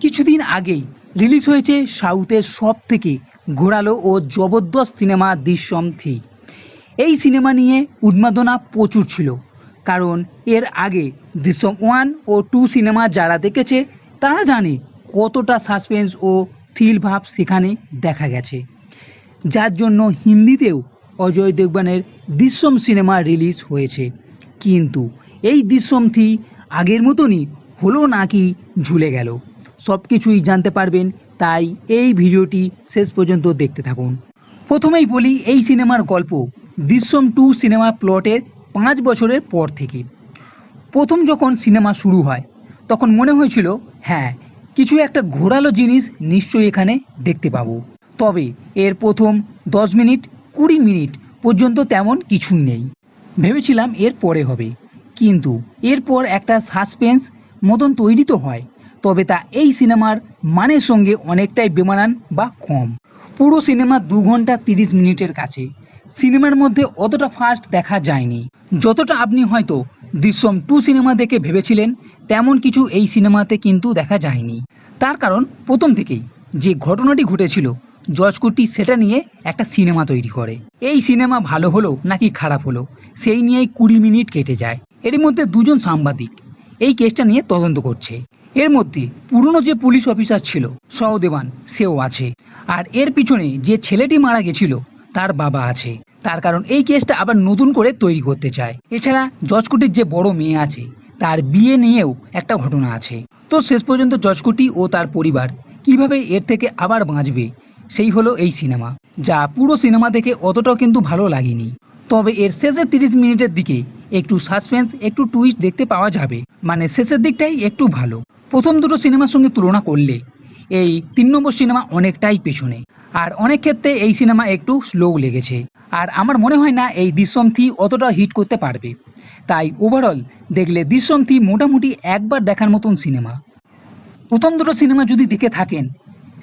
কিছুদিন আগেই রিলিজ হয়েছে সাউথের সবথেকে ঘোরালো ও জবরদস্ত সিনেমা দৃশ্যম 3। এই সিনেমা নিয়ে উন্মাদনা প্রচুর ছিল, কারণ এর আগে দৃশ্যম 1 ও 2 সিনেমা যারা দেখেছে তারা জানে কতটা সাসপেন্স ও থ্রিল ভাব সেখানে দেখা গেছে, যার জন্য হিন্দিতেও অজয় দেবগনের দৃশ্যম সিনেমা রিলিজ হয়েছে। কিন্তু এই দৃশ্যম 3 আগের মতনই হলো নাকি ঝুলে গেল, সব কিছুই জানতে পারবেন, তাই এই ভিডিওটি শেষ পর্যন্ত দেখতে থাকুন। প্রথমেই বলি এই সিনেমার গল্প দৃশ্যম 2 সিনেমার প্লটের 5 বছরের পর থেকে। প্রথম যখন সিনেমা শুরু হয় তখন মনে হয়েছিল হ্যাঁ, কিছু একটা ঘোরালো জিনিস নিশ্চয়ই এখানে দেখতে পাবো। তবে এর প্রথম 10 মিনিট 20 মিনিট পর্যন্ত তেমন কিছু নেই। ভেবেছিলাম এর পরে হবে, কিন্তু এরপর একটা সাসপেন্স মতন তৈরি তো হয়, তবে তা এই সিনেমার মানের সঙ্গে অনেকটাই বেমানান বা কম। পুরো সিনেমা 2 ঘন্টা 30 মিনিটের কাছে। সিনেমার মধ্যে অতটা ফাস্ট দেখা যায়নি, যতটা আপনি হয়তো দৃশ্যম 2 সিনেমা দেখে ভেবেছিলেন তেমন কিছু এই সিনেমাতে কিন্তু দেখা যায়নি। তার কারণ প্রথম থেকেই যে ঘটনাটি ঘটেছিল জর্জ কুট্টি সেটা নিয়ে একটা সিনেমা তৈরি করে। এই সিনেমা ভালো হলো নাকি খারাপ হলো সেই নিয়েই 20 মিনিট কেটে যায়। এর মধ্যে দুজন সাংবাদিক এই কেসটা নিয়ে তদন্ত করছে। এর মধ্যে পুরনো যে পুলিশ অফিসার ছিল সহদেবান, সেও আছে। আর এর পিছনে যে ছেলেটি মারা গেছিল তার বাবা আছে, তার কারণ এই কেসটা আবার নতুন করে তৈরি করতে চায়। এছাড়া জর্জ কুটির যে বড় মেয়ে আছে তার বিয়ে নিয়েও একটা ঘটনা আছে। তো শেষ পর্যন্ত জর্জ কুটি ও তার পরিবার কিভাবে এর থেকে আবার বাঁচবে সেই হলো এই সিনেমা, যা পুরো সিনেমা দেখে অতটাও কিন্তু ভালো লাগেনি। তবে এর শেষের 30 মিনিটের দিকে একটু সাসপেন্স, একটু টুইস্ট দেখতে পাওয়া যাবে, মানে শেষের দিকটাই একটু ভালো। প্রথম দুটো সিনেমার সঙ্গে তুলনা করলে এই 3 নম্বর সিনেমা অনেকটাই পেছনে, আর অনেক ক্ষেত্রে এই সিনেমা একটু স্লো লেগেছে। আর আমার মনে হয় না এই দৃশ্যম 3 অতটা হিট করতে পারবে। তাই ওভারঅল দেখলে দৃশ্যম 3 মোটামুটি একবার দেখার মতন সিনেমা। প্রথম দুটো সিনেমা যদি দেখে থাকেন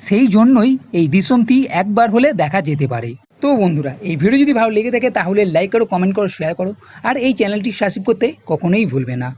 সেই জন্যই এই দৃশ্যম 3 একবার হলে দেখা যেতে পারে। তো বন্ধুরা, এই ভিডিও যদি ভালো লেগে থাকে তাহলে লাইক করো, কমেন্ট করো, শেয়ার করো, আর এই চ্যানেলটি সাবস্ক্রাইব করতে কখনোই ভুলবে না।